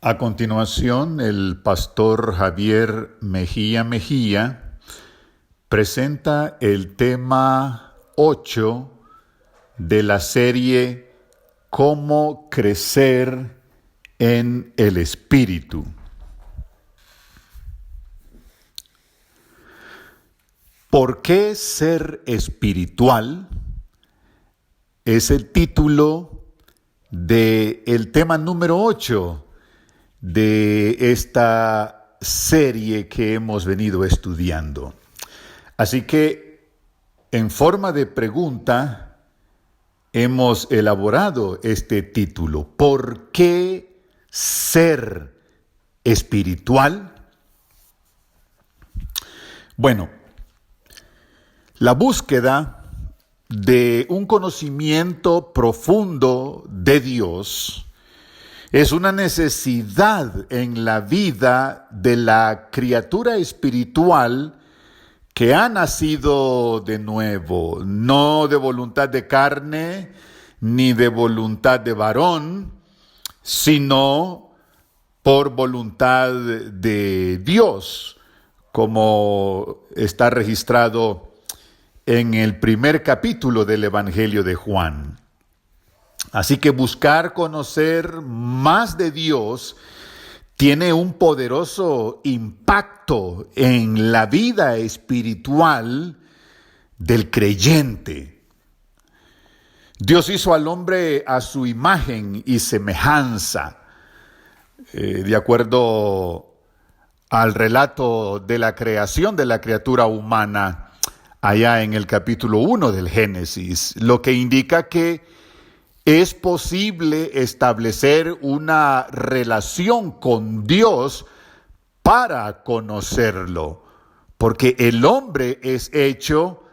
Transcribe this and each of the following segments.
A continuación, el pastor Javier Mejía presenta el tema 8 de la serie Cómo crecer en el Espíritu. ¿Por qué ser espiritual? Es el título del tema número 8 de esta serie que hemos venido estudiando. Así que, en forma de pregunta, hemos elaborado este título. ¿Por qué ser espiritual? Bueno, la búsqueda de un conocimiento profundo de Dios es una necesidad en la vida de la criatura espiritual que ha nacido de nuevo, no de voluntad de carne ni de voluntad de varón, sino por voluntad de Dios, como está registrado en el primer capítulo del Evangelio de Juan. Así que buscar conocer más de Dios tiene un poderoso impacto en la vida espiritual del creyente. Dios hizo al hombre a su imagen y semejanza, de acuerdo al relato de la creación de la criatura humana, allá en el capítulo 1 del Génesis, lo que indica que es posible establecer una relación con Dios para conocerlo, porque el hombre es hecho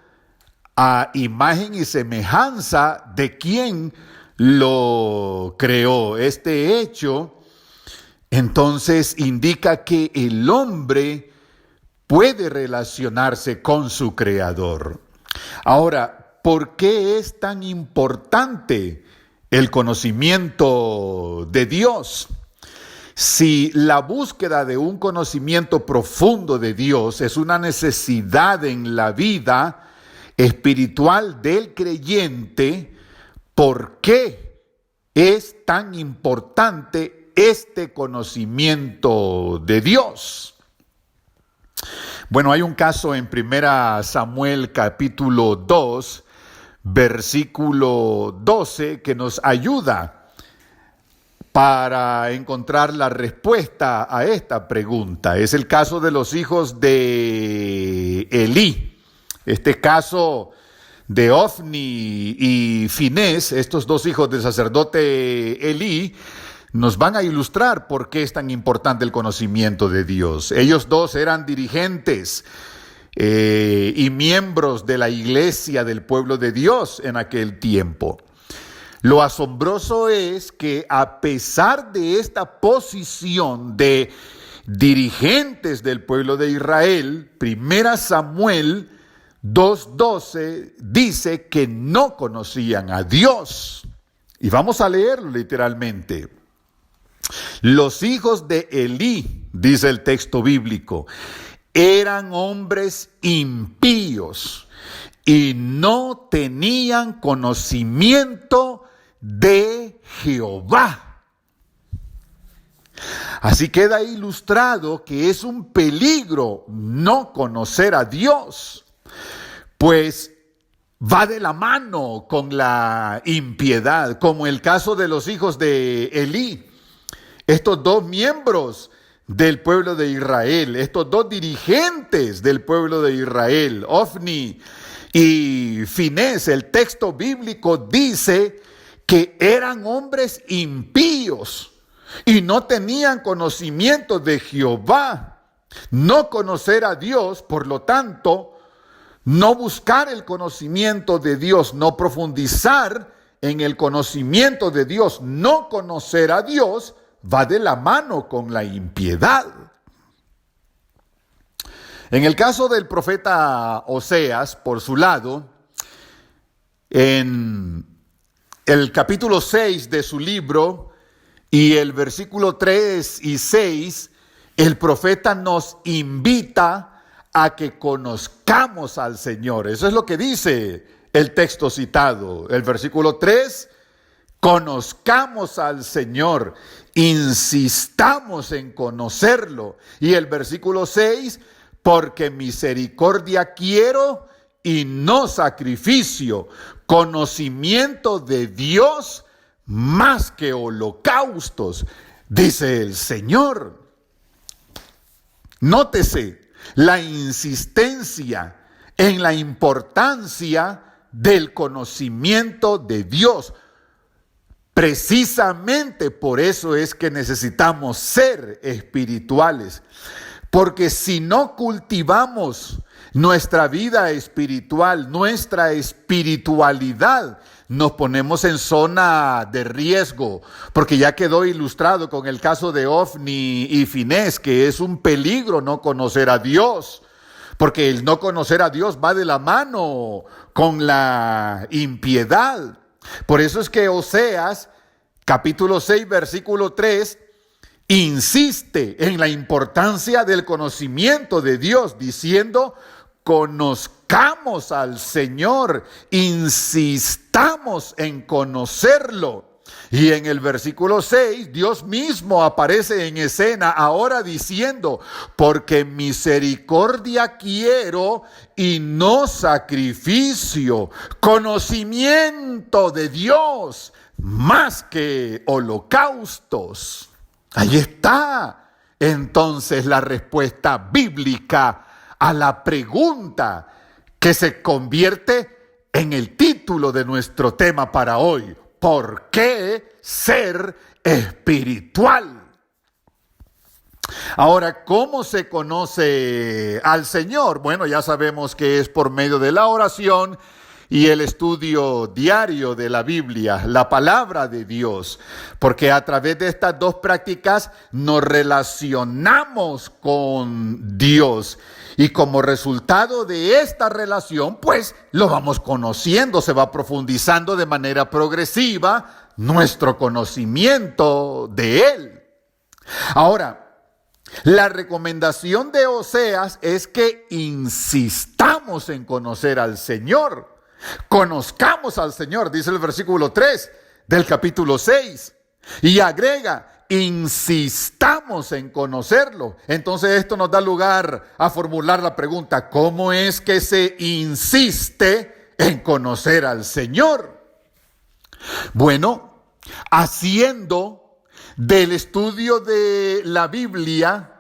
a imagen y semejanza de quien lo creó. Este hecho, entonces, indica que el hombre puede relacionarse con su creador. Ahora, ¿por qué es tan importante el conocimiento de Dios? Si la búsqueda de un conocimiento profundo de Dios es una necesidad en la vida espiritual del creyente, ¿por qué es tan importante este conocimiento de Dios? Bueno, hay un caso en 1 Samuel capítulo 2, versículo 12, que nos ayuda para encontrar la respuesta a esta pregunta. Es el caso de los hijos de Elí. Este caso de Ofni y Finés, estos dos hijos del sacerdote Elí, nos van a ilustrar por qué es tan importante el conocimiento de Dios. Ellos dos eran dirigentes y miembros de la iglesia del pueblo de Dios en aquel tiempo. Lo asombroso es que a pesar de esta posición de dirigentes del pueblo de Israel, 1 Samuel 2:12 dice que no conocían a Dios. Y vamos a leerlo literalmente. Los hijos de Elí, dice el texto bíblico, eran hombres impíos y no tenían conocimiento de Jehová. Así queda ilustrado que es un peligro no conocer a Dios, pues va de la mano con la impiedad, como el caso de los hijos de Elí. Estos dos miembros del pueblo de Israel, estos dos dirigentes del pueblo de Israel, Ofni y Finés, el texto bíblico dice que eran hombres impíos y no tenían conocimiento de Jehová. No conocer a Dios, por lo tanto, no buscar el conocimiento de Dios, no profundizar en el conocimiento de Dios, no conocer a Dios, va de la mano con la impiedad. En el caso del profeta Oseas, por su lado, en el capítulo 6 de su libro, Y el versículo 3 y 6, el profeta nos invita a que conozcamos al Señor. Eso es lo que dice el texto citado. El versículo 3, conozcamos al Señor, insistamos en conocerlo. Y el versículo 6, porque misericordia quiero y no sacrificio, conocimiento de Dios más que holocaustos, dice el Señor. Nótese la insistencia en la importancia del conocimiento de Dios. Precisamente por eso es que necesitamos ser espirituales, porque si no cultivamos nuestra vida espiritual, nuestra espiritualidad, nos ponemos en zona de riesgo, porque ya quedó ilustrado con el caso de Ofni y Finés, que es un peligro no conocer a Dios, porque el no conocer a Dios va de la mano con la impiedad. Por eso es que Oseas, capítulo 6, versículo 3, insiste en la importancia del conocimiento de Dios, diciendo: conozcamos al Señor, insistamos en conocerlo. Y en el versículo 6, Dios mismo aparece en escena ahora diciendo: porque misericordia quiero y no sacrificio, conocimiento de Dios más que holocaustos. Ahí está entonces la respuesta bíblica a la pregunta que se convierte en el título de nuestro tema para hoy: ¿por qué ser espiritual? Ahora, ¿cómo se conoce al Señor? Bueno, ya sabemos que es por medio de la oración y el estudio diario de la Biblia, la palabra de Dios, porque a través de estas dos prácticas nos relacionamos con Dios. Y como resultado de esta relación, pues lo vamos conociendo, se va profundizando de manera progresiva nuestro conocimiento de Él. Ahora, la recomendación de Oseas es que insistamos en conocer al Señor. Conozcamos al Señor, dice el versículo 3 del capítulo 6. Y agrega: insistamos en conocerlo. Entonces esto nos da lugar a formular la pregunta: ¿cómo es que se insiste en conocer al Señor? Bueno, haciendo del estudio de la Biblia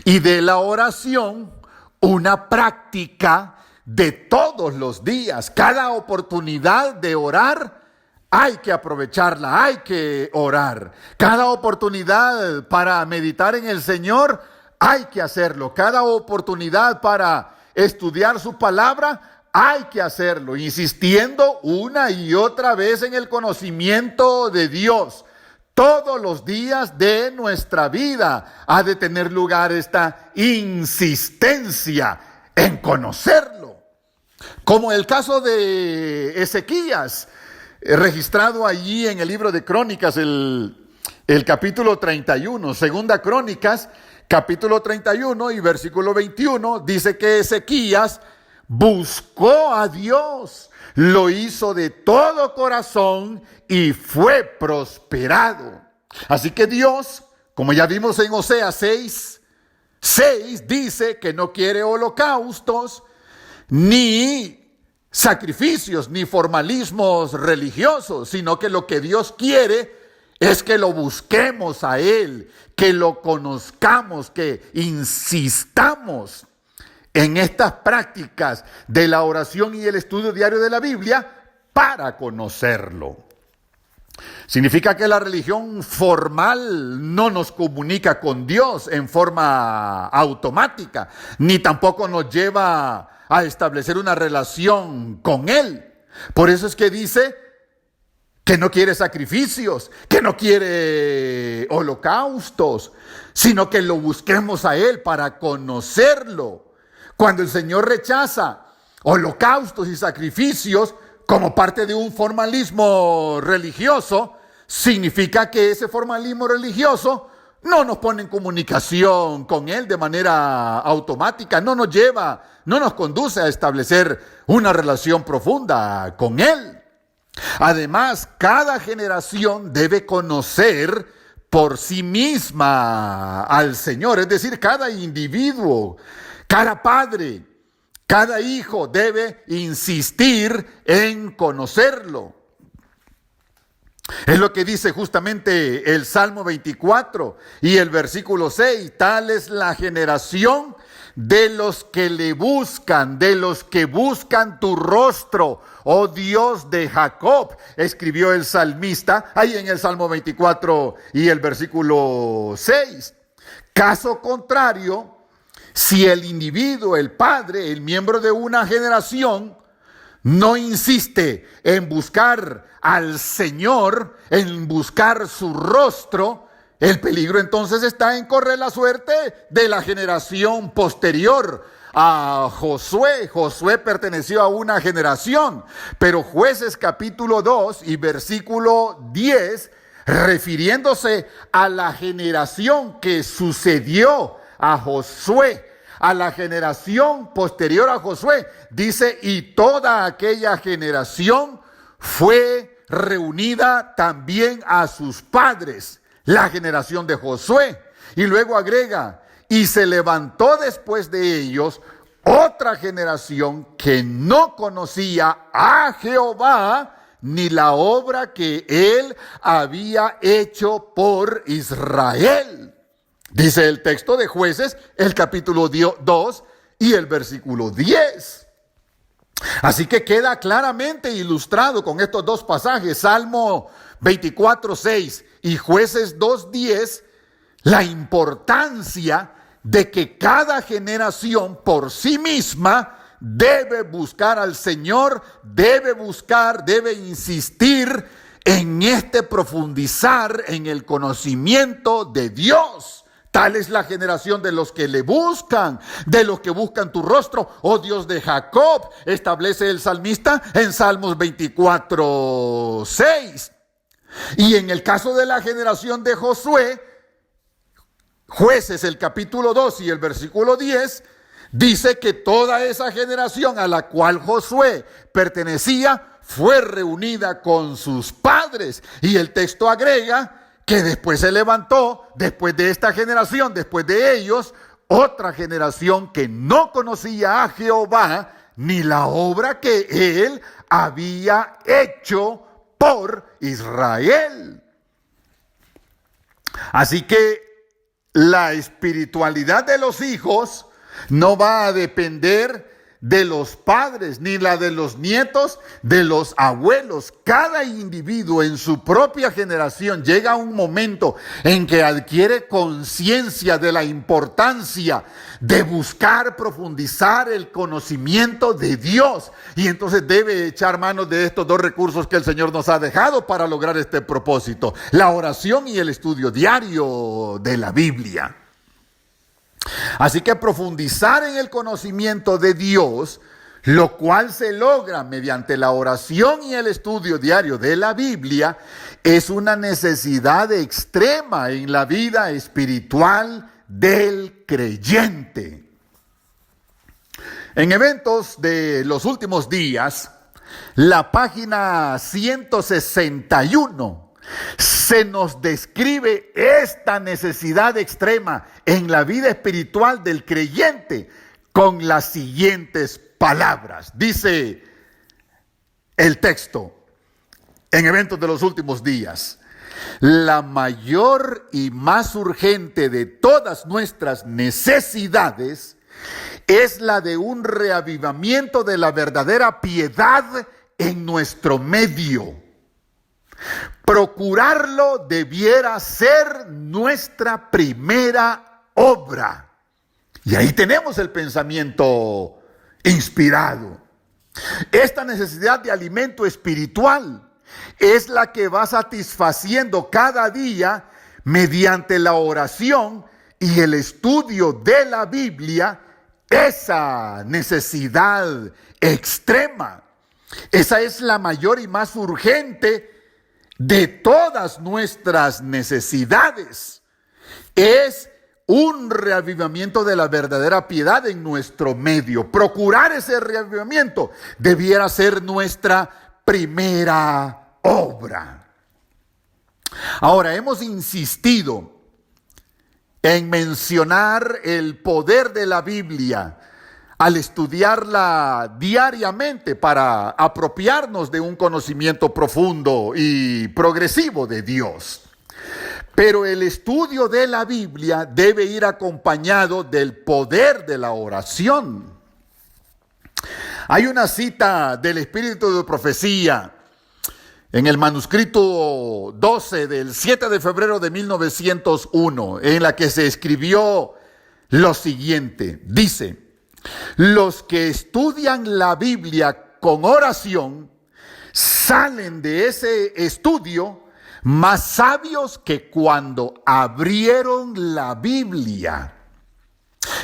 y de la oración una práctica de todos los días. Cada oportunidad de orar hay que aprovecharla, hay que orar. Cada oportunidad para meditar en el Señor hay que hacerlo. Cada oportunidad para estudiar su palabra hay que hacerlo, insistiendo una y otra vez en el conocimiento de Dios. Todos los días de nuestra vida ha de tener lugar esta insistencia en conocerlo. Como el caso de Ezequías, registrado allí en el libro de Crónicas, el capítulo 31, segunda Crónicas, capítulo 31 y versículo 21, dice que Ezequías buscó a Dios, lo hizo de todo corazón y fue prosperado. Así que Dios, como ya vimos en Oseas 6, dice que no quiere holocaustos, ni sacrificios, ni formalismos religiosos, sino que lo que Dios quiere es que lo busquemos a Él, que lo conozcamos, que insistamos en estas prácticas de la oración y el estudio diario de la Biblia para conocerlo. Significa que la religión formal no nos comunica con Dios en forma automática, ni tampoco nos lleva a establecer una relación con Él. Por eso es que dice que no quiere sacrificios, que no quiere holocaustos, sino que lo busquemos a Él para conocerlo. Cuando el Señor rechaza holocaustos y sacrificios como parte de un formalismo religioso, significa que ese formalismo religioso no nos pone en comunicación con Él de manera automática, no nos conduce a establecer una relación profunda con Él. Además, cada generación debe conocer por sí misma al Señor, es decir, cada individuo, cada padre, cada hijo debe insistir en conocerlo. Es lo que dice justamente el Salmo 24 y el versículo 6. Tal es la generación de los que le buscan, de los que buscan tu rostro, oh Dios de Jacob, escribió el salmista ahí en el Salmo 24 y el versículo 6. Caso contrario, si el individuo, el padre, el miembro de una generación, no insiste en buscar al Señor, en buscar su rostro, el peligro entonces está en correr la suerte de la generación posterior a Josué. Josué perteneció a una generación, pero Jueces capítulo 2 y versículo 10, refiriéndose a la generación que sucedió a Josué, a la generación posterior a Josué, dice, y toda aquella generación fue reunida también a sus padres, la generación de Josué. Y luego agrega, y se levantó después de ellos otra generación que no conocía a Jehová ni la obra que él había hecho por Israel. Dice el texto de Jueces, el capítulo 2 y el versículo 10. Así que queda claramente ilustrado con estos dos pasajes, Salmo 24:6 y Jueces 2:10, la importancia de que cada generación por sí misma debe buscar al Señor, debe insistir en profundizar en el conocimiento de Dios. Tal es la generación de los que le buscan, de los que buscan tu rostro, oh Dios de Jacob, establece el salmista en Salmos 24:6. Y en el caso de la generación de Josué, Jueces, el capítulo 2 y el versículo 10, dice que toda esa generación a la cual Josué pertenecía fue reunida con sus padres. Y el texto agrega que después se levantó, después de esta generación, después de ellos, otra generación que no conocía a Jehová, ni la obra que él había hecho por Israel. Así que la espiritualidad de los hijos no va a depender de los padres, ni la de los nietos, de los abuelos. Cada individuo en su propia generación llega a un momento en que adquiere conciencia de la importancia de buscar, profundizar el conocimiento de Dios. Y entonces debe echar mano de estos dos recursos que el Señor nos ha dejado para lograr este propósito: la oración y el estudio diario de la Biblia. Así que profundizar en el conocimiento de Dios, lo cual se logra mediante la oración y el estudio diario de la Biblia, es una necesidad extrema en la vida espiritual del creyente. En eventos de los últimos días, la página 161 se nos describe esta necesidad extrema en la vida espiritual del creyente con las siguientes palabras. Dice el texto en eventos de los últimos días: la mayor y más urgente de todas nuestras necesidades es la de un reavivamiento de la verdadera piedad en nuestro medio. Procurarlo debiera ser nuestra primera obra. Y ahí tenemos el pensamiento inspirado. Esta necesidad de alimento espiritual es la que va satisfaciendo cada día mediante la oración y el estudio de la Biblia, esa necesidad extrema. Esa es la mayor y más urgente de todas nuestras necesidades. Es un reavivamiento de la verdadera piedad en nuestro medio. Procurar ese reavivamiento debiera ser nuestra primera obra. Ahora, hemos insistido en mencionar el poder de la Biblia al estudiarla diariamente para apropiarnos de un conocimiento profundo y progresivo de Dios. Pero el estudio de la Biblia debe ir acompañado del poder de la oración. Hay una cita del Espíritu de Profecía en el manuscrito 12 del 7 de febrero de 1901, en la que se escribió lo siguiente. Dice: los que estudian la Biblia con oración salen de ese estudio más sabios que cuando abrieron la Biblia.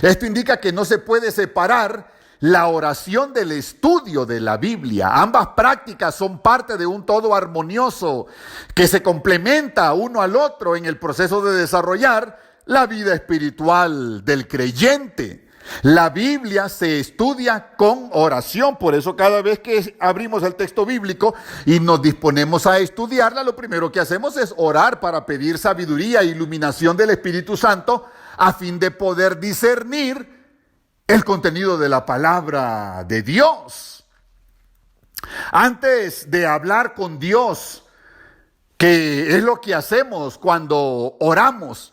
Esto indica que no se puede separar la oración del estudio de la Biblia. Ambas prácticas son parte de un todo armonioso que se complementa uno al otro en el proceso de desarrollar la vida espiritual del creyente. La Biblia se estudia con oración, por eso cada vez que abrimos el texto bíblico y nos disponemos a estudiarla, lo primero que hacemos es orar para pedir sabiduría e iluminación del Espíritu Santo a fin de poder discernir el contenido de la palabra de Dios. Antes de hablar con Dios, que es lo que hacemos cuando oramos,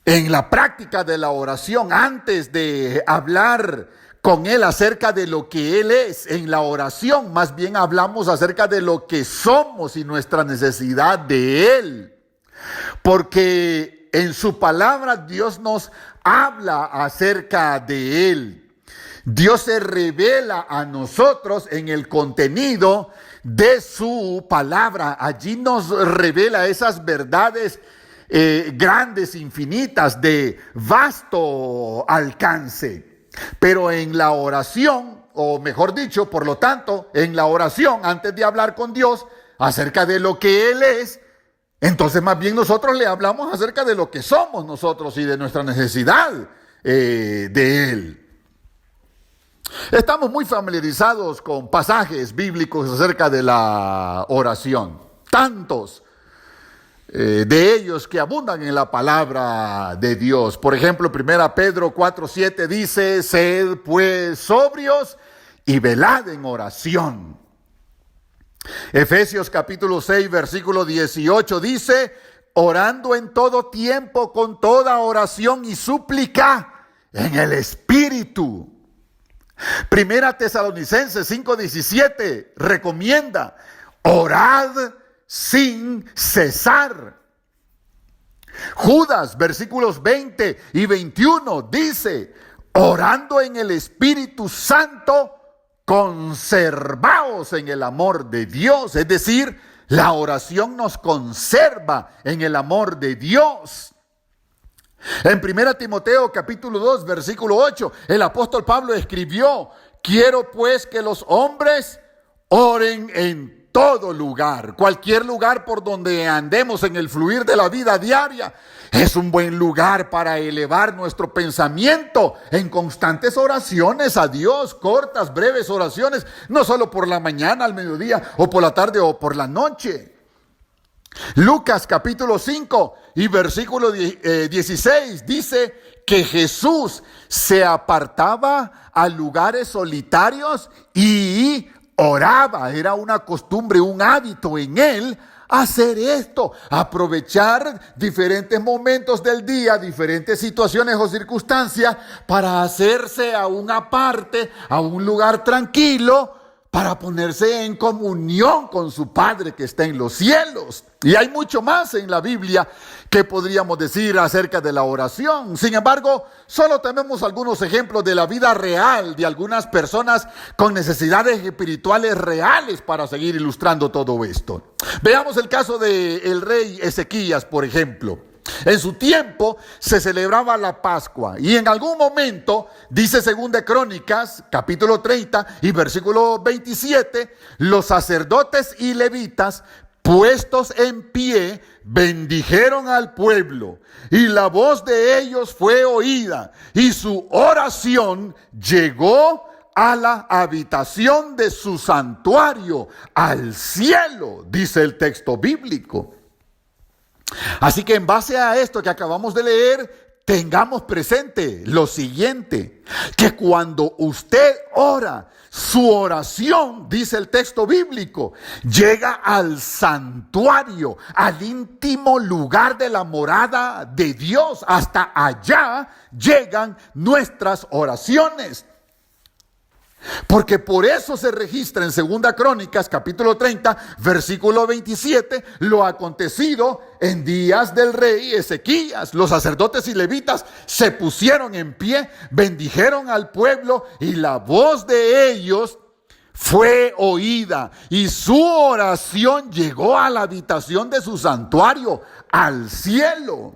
en la práctica de la oración, antes de hablar con Él acerca de lo que Él es, en la oración más bien hablamos acerca de lo que somos y nuestra necesidad de Él. Porque en su palabra Dios nos habla acerca de Él. Dios se revela a nosotros en el contenido de su palabra. Allí nos revela esas verdades grandes, infinitas, de vasto alcance. Pero en la oración, o mejor dicho, por lo tanto, en la oración, antes de hablar con Dios acerca de lo que Él es, entonces más bien nosotros le hablamos acerca de lo que somos nosotros y de nuestra necesidad de Él. Estamos muy familiarizados con pasajes bíblicos acerca de la oración, tantos de ellos que abundan en la palabra de Dios. Por ejemplo, 1 Pedro 4:7 dice: sed pues sobrios y velad en oración. Efesios capítulo 6 versículo 18 dice: orando en todo tiempo con toda oración y súplica en el Espíritu. 1 Tesalonicenses 5:17 recomienda: orad sin cesar. Judas, versículos 20 y 21 dice: orando en el Espíritu Santo, conservaos en el amor de Dios. Es decir, la oración nos conserva en el amor de Dios. En 1 Timoteo capítulo 2 versículo 8, el apóstol Pablo escribió: quiero pues que los hombres oren en todo lugar. Cualquier lugar por donde andemos en el fluir de la vida diaria es un buen lugar para elevar nuestro pensamiento en constantes oraciones a Dios, cortas, breves oraciones, no solo por la mañana, al mediodía, o por la tarde, o por la noche. Lucas capítulo 5 y versículo 16 dice que Jesús se apartaba a lugares solitarios y oraba. Era una costumbre, un hábito en él hacer esto, aprovechar diferentes momentos del día, diferentes situaciones o circunstancias para hacerse a una parte, a un lugar tranquilo, para ponerse en comunión con su Padre que está en los cielos. Y hay mucho más en la Biblia que podríamos decir acerca de la oración. Sin embargo, solo tenemos algunos ejemplos de la vida real de algunas personas con necesidades espirituales reales para seguir ilustrando todo esto. Veamos el caso del rey Ezequías, por ejemplo. En su tiempo se celebraba la Pascua y en algún momento, dice 2 de Crónicas, capítulo 30 y versículo 27, los sacerdotes y levitas puestos en pie, bendijeron al pueblo, y la voz de ellos fue oída, y su oración llegó a la habitación de su santuario, al cielo, dice el texto bíblico. Así que en base a esto que acabamos de leer, tengamos presente lo siguiente, que cuando usted ora, su oración, dice el texto bíblico, llega al santuario, al íntimo lugar de la morada de Dios. Hasta allá llegan nuestras oraciones. Porque por eso se registra en 2 Crónicas, capítulo 30, versículo 27, lo acontecido en días del rey Ezequías. Los sacerdotes y levitas se pusieron en pie, bendijeron al pueblo, y la voz de ellos fue oída, y su oración llegó a la habitación de su santuario, al cielo.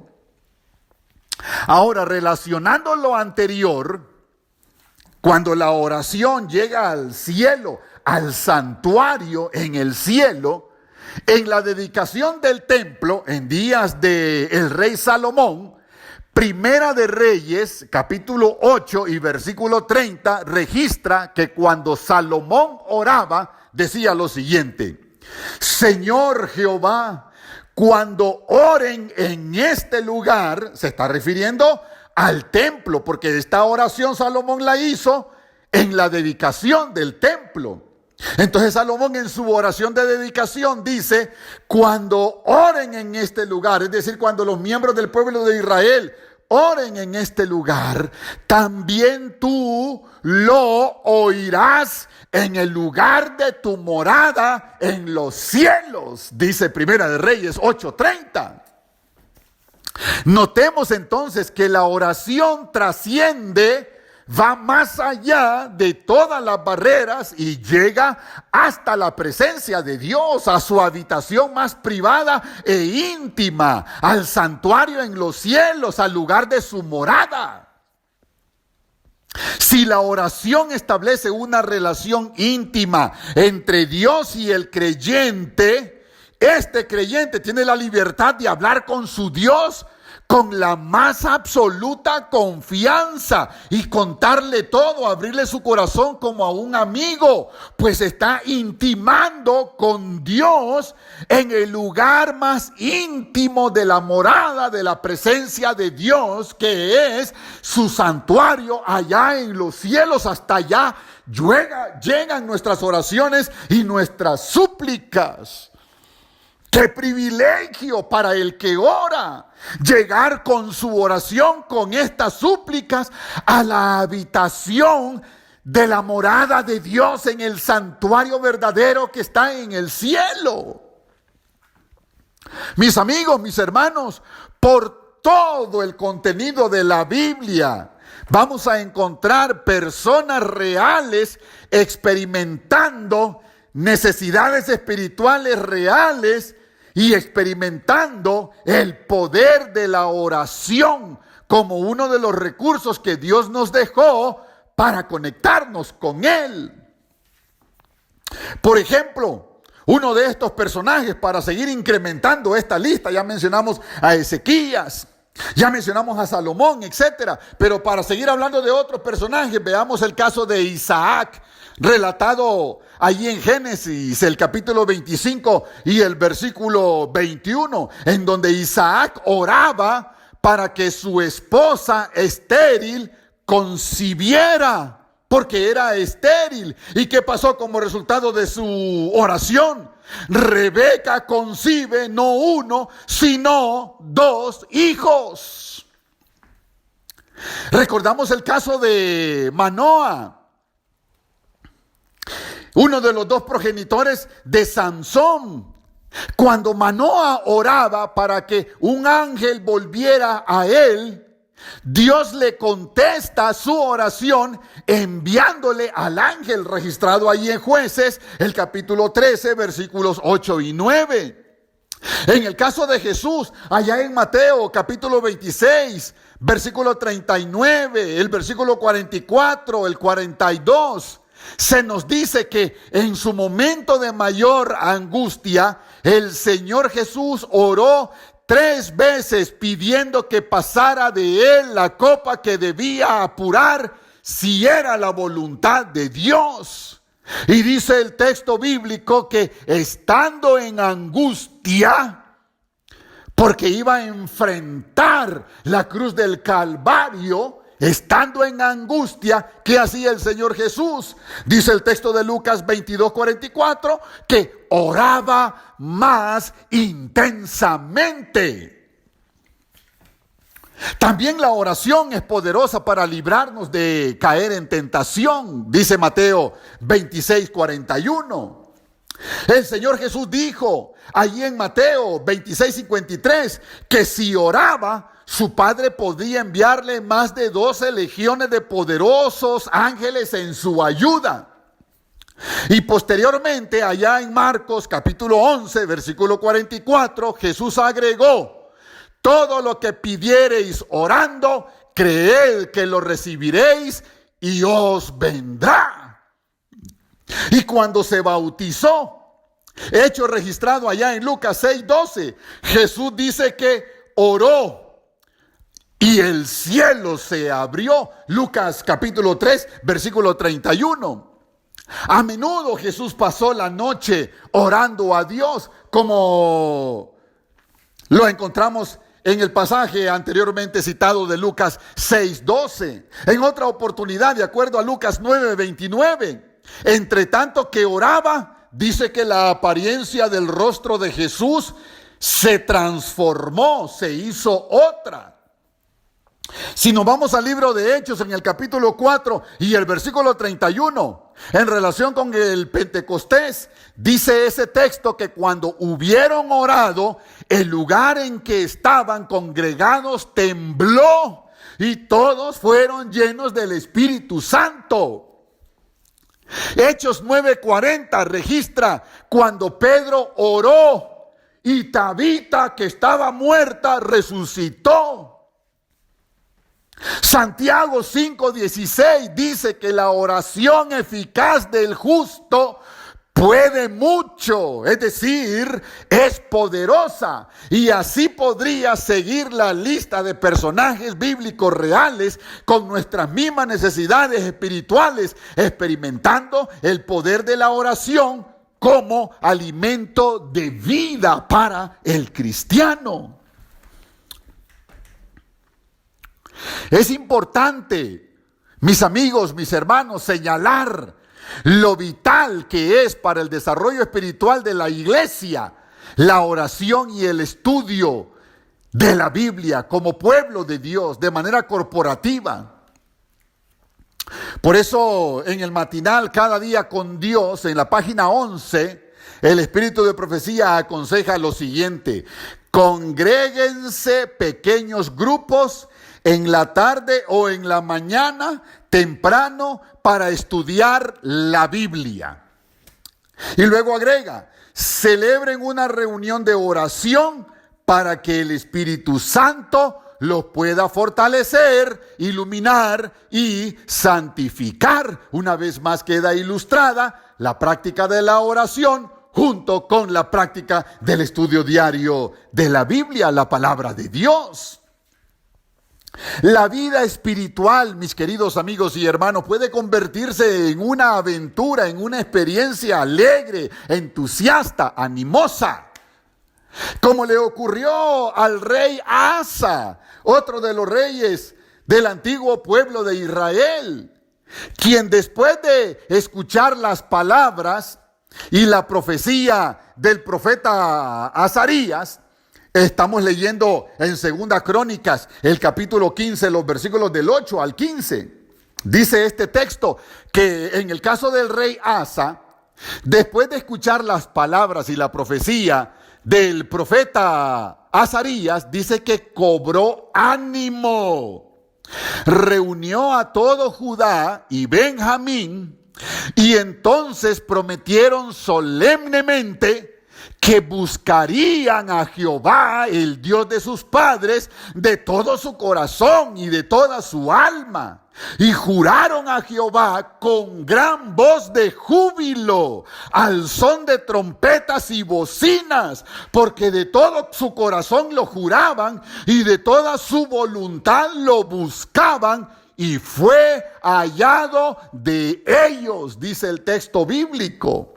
Ahora, relacionando lo anterior, cuando la oración llega al cielo, al santuario en el cielo, en la dedicación del templo, en días del rey Salomón, Primera de Reyes, capítulo 8 y versículo 30, registra que cuando Salomón oraba, decía lo siguiente: Señor Jehová, cuando oren en este lugar, se está refiriendo al templo, porque esta oración Salomón la hizo en la dedicación del templo. Entonces Salomón en su oración de dedicación dice: cuando oren en este lugar, es decir, cuando los miembros del pueblo de Israel oren en este lugar, también tú lo oirás en el lugar de tu morada en los cielos, dice Primera de Reyes 8:30. Notemos entonces que la oración trasciende, va más allá de todas las barreras y llega hasta la presencia de Dios, a su habitación más privada e íntima, al santuario en los cielos, al lugar de su morada. Si la oración establece una relación íntima entre Dios y el creyente, este creyente tiene la libertad de hablar con su Dios con la más absoluta confianza y contarle todo, abrirle su corazón como a un amigo, pues está intimando con Dios en el lugar más íntimo de la morada, de la presencia de Dios, que es su santuario allá en los cielos. Hasta allá llegan nuestras oraciones y nuestras súplicas. ¡Qué privilegio para el que ora! Llegar con su oración, con estas súplicas, a la habitación de la morada de Dios, en el santuario verdadero que está en el cielo. Mis amigos, mis hermanos, por todo el contenido de la Biblia, vamos a encontrar personas reales experimentando necesidades espirituales reales y experimentando el poder de la oración como uno de los recursos que Dios nos dejó para conectarnos con Él. Por ejemplo, uno de estos personajes, para seguir incrementando esta lista, ya mencionamos a Ezequías, ya mencionamos a Salomón, etcétera, pero para seguir hablando de otros personajes, veamos el caso de Isaac, relatado allí en Génesis, el capítulo 25 y el versículo 21, en donde Isaac oraba para que su esposa estéril concibiera, porque era estéril. ¿Y qué pasó como resultado de su oración? Rebeca concibe no uno, sino 2 hijos. Recordamos el caso de Manoa, uno de los 2 progenitores de Sansón. Cuando Manoa oraba para que un ángel volviera a él, Dios le contesta su oración enviándole al ángel, registrado ahí en Jueces, el capítulo 13, versículos 8 y 9. En el caso de Jesús, allá en Mateo, capítulo 26, versículo 39, el versículo 44, el 42. se nos dice que en su momento de mayor angustia, el Señor Jesús oró 3 veces pidiendo que pasara de él la copa que debía apurar si era la voluntad de Dios. Y dice el texto bíblico que estando en angustia, porque iba a enfrentar la cruz del Calvario, estando en angustia, ¿qué hacía el Señor Jesús? Dice el texto de Lucas 22:44, que oraba más intensamente. También la oración es poderosa para librarnos de caer en tentación, dice Mateo 26:41. El Señor Jesús dijo allí en Mateo 26:53 que si oraba, su Padre podía enviarle más de 12 legiones de poderosos ángeles en su ayuda. Y posteriormente, allá en Marcos capítulo 11, versículo 44, Jesús agregó: todo lo que pidiereis orando, creed que lo recibiréis y os vendrá. Y cuando se bautizó, hecho registrado allá en Lucas 6:12, Jesús dice que oró y el cielo se abrió. Lucas capítulo 3, versículo 31. A menudo Jesús pasó la noche orando a Dios, como lo encontramos en el pasaje anteriormente citado de Lucas 6:12. En otra oportunidad, de acuerdo a Lucas 9:29, entre tanto que oraba, dice que la apariencia del rostro de Jesús se transformó, se hizo otra. Si nos vamos al libro de Hechos en el capítulo 4 y el versículo 31, en relación con el Pentecostés, dice ese texto que cuando hubieron orado, el lugar en que estaban congregados tembló y todos fueron llenos del Espíritu Santo. Hechos 9:40 registra cuando Pedro oró y Tabita, que estaba muerta, resucitó. Santiago 5:16 dice que la oración eficaz del justo puede mucho, es decir, es poderosa. Y así podría seguir la lista de personajes bíblicos reales con nuestras mismas necesidades espirituales, experimentando el poder de la oración como alimento de vida para el cristiano. Es importante, mis amigos, mis hermanos, señalar lo vital que es para el desarrollo espiritual de la iglesia la oración y el estudio de la Biblia como pueblo de Dios de manera corporativa. Por eso en el matinal Cada Día con Dios, en la página 11, el Espíritu de Profecía aconseja lo siguiente: congréguense pequeños grupos en la tarde o en la mañana temprano para estudiar la Biblia. Y luego agrega: celebren una reunión de oración para que el Espíritu Santo los pueda fortalecer, iluminar y santificar. Una vez más queda ilustrada la práctica de la oración junto con la práctica del estudio diario de la Biblia, la palabra de Dios. La vida espiritual, mis queridos amigos y hermanos, puede convertirse en una aventura, en una experiencia alegre, entusiasta, animosa, como le ocurrió al rey Asa, otro de los reyes del antiguo pueblo de Israel, quien después de escuchar las palabras y la profecía del profeta Azarías, estamos leyendo en Segunda Crónicas, el capítulo 15, los versículos del 8 al 15. Dice este texto que en el caso del rey Asa, después de escuchar las palabras y la profecía del profeta Azarías, dice que cobró ánimo, reunió a todo Judá y Benjamín, y entonces prometieron solemnemente que buscarían a Jehová, el Dios de sus padres, de todo su corazón y de toda su alma. y juraron a Jehová con gran voz de júbilo, al son de trompetas y bocinas, porque de todo su corazón lo juraban y de toda su voluntad lo buscaban, y fue hallado de ellos, dice el texto bíblico.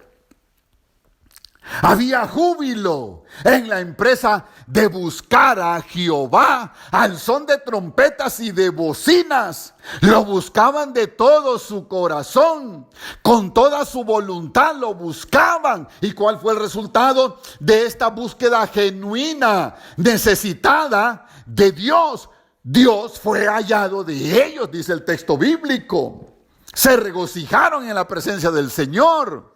Había júbilo en la empresa de buscar a Jehová al son de trompetas y de bocinas. Lo buscaban de todo su corazón, con toda su voluntad lo buscaban. ¿Y cuál fue el resultado de esta búsqueda genuina, necesitada de Dios? Dios fue hallado de ellos, dice el texto bíblico. Se regocijaron en la presencia del Señor.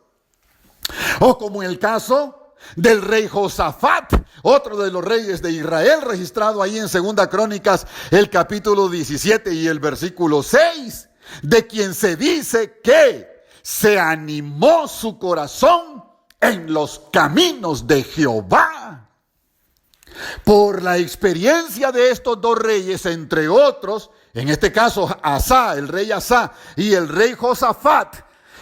O como en el caso del rey Josafat, otro de los reyes de Israel, registrado ahí en Segunda Crónicas, el capítulo 17 y el versículo 6, de quien se dice que se animó su corazón en los caminos de Jehová. Por la experiencia de estos dos reyes, entre otros, en este caso Asa, el rey Asa y el rey Josafat,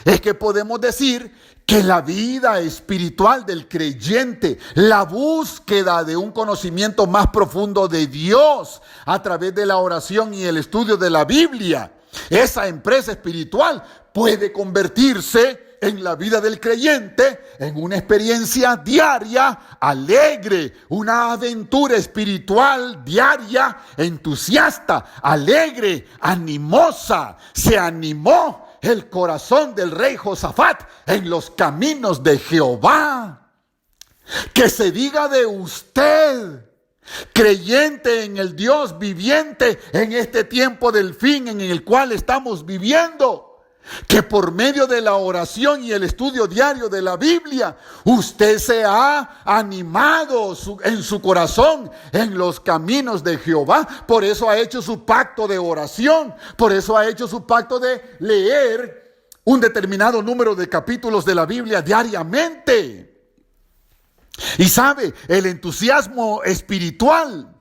es que podemos decir que la vida espiritual del creyente, la búsqueda de un conocimiento más profundo de Dios a través de la oración y el estudio de la Biblia, esa empresa espiritual puede convertirse en la vida del creyente en una experiencia diaria alegre, una aventura espiritual diaria entusiasta, alegre, animosa. Se animó el corazón del rey Josafat en los caminos de Jehová. Que se diga de usted, creyente en el Dios viviente en este tiempo del fin en el cual estamos viviendo, que por medio de la oración y el estudio diario de la Biblia, usted se ha animado en su corazón en los caminos de Jehová. Por eso ha hecho su pacto de oración, por eso ha hecho su pacto de leer un determinado número de capítulos de la Biblia diariamente. Y sabe, el entusiasmo espiritual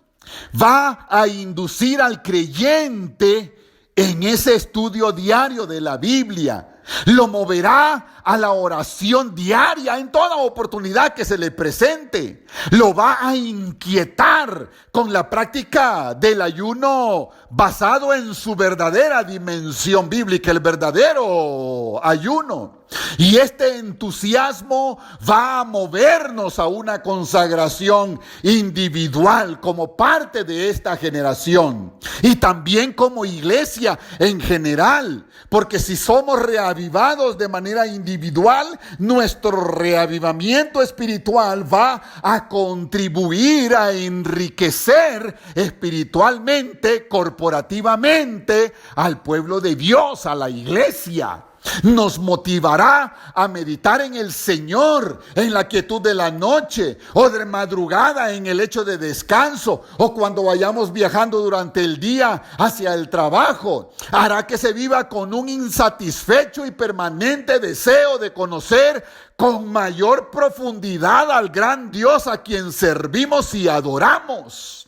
va a inducir al creyente en ese estudio diario de la Biblia. Lo moverá a la oración diaria en toda oportunidad que se le presente. Lo va a inquietar con la práctica del ayuno basado en su verdadera dimensión bíblica, el verdadero ayuno. Y este entusiasmo va a movernos a una consagración individual como parte de esta generación y también como iglesia en general, porque si somos reavivados de manera individual, nuestro reavivamiento espiritual va a contribuir a enriquecer espiritualmente, corporativamente al pueblo de Dios, a la iglesia. Nos motivará a meditar en el Señor en la quietud de la noche o de madrugada en el hecho de descanso o cuando vayamos viajando durante el día hacia el trabajo. Hará que se viva con un insatisfecho y permanente deseo de conocer con mayor profundidad al gran Dios a quien servimos y adoramos.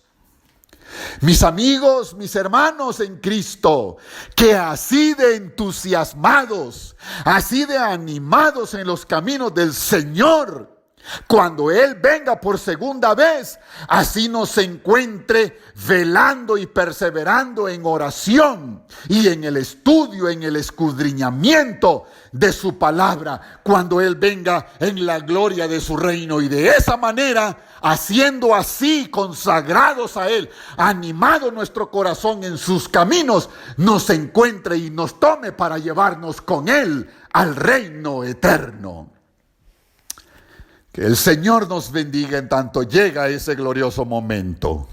Mis amigos, mis hermanos en Cristo, que así de entusiasmados, así de animados en los caminos del Señor, cuando Él venga por segunda vez, así nos encuentre velando y perseverando en oración y en el estudio, en el escudriñamiento de su palabra, cuando Él venga en la gloria de su reino. Y de esa manera, haciendo así, consagrados a Él, animado nuestro corazón en sus caminos, nos encuentre y nos tome para llevarnos con Él al reino eterno. Que el Señor nos bendiga en tanto llega ese glorioso momento.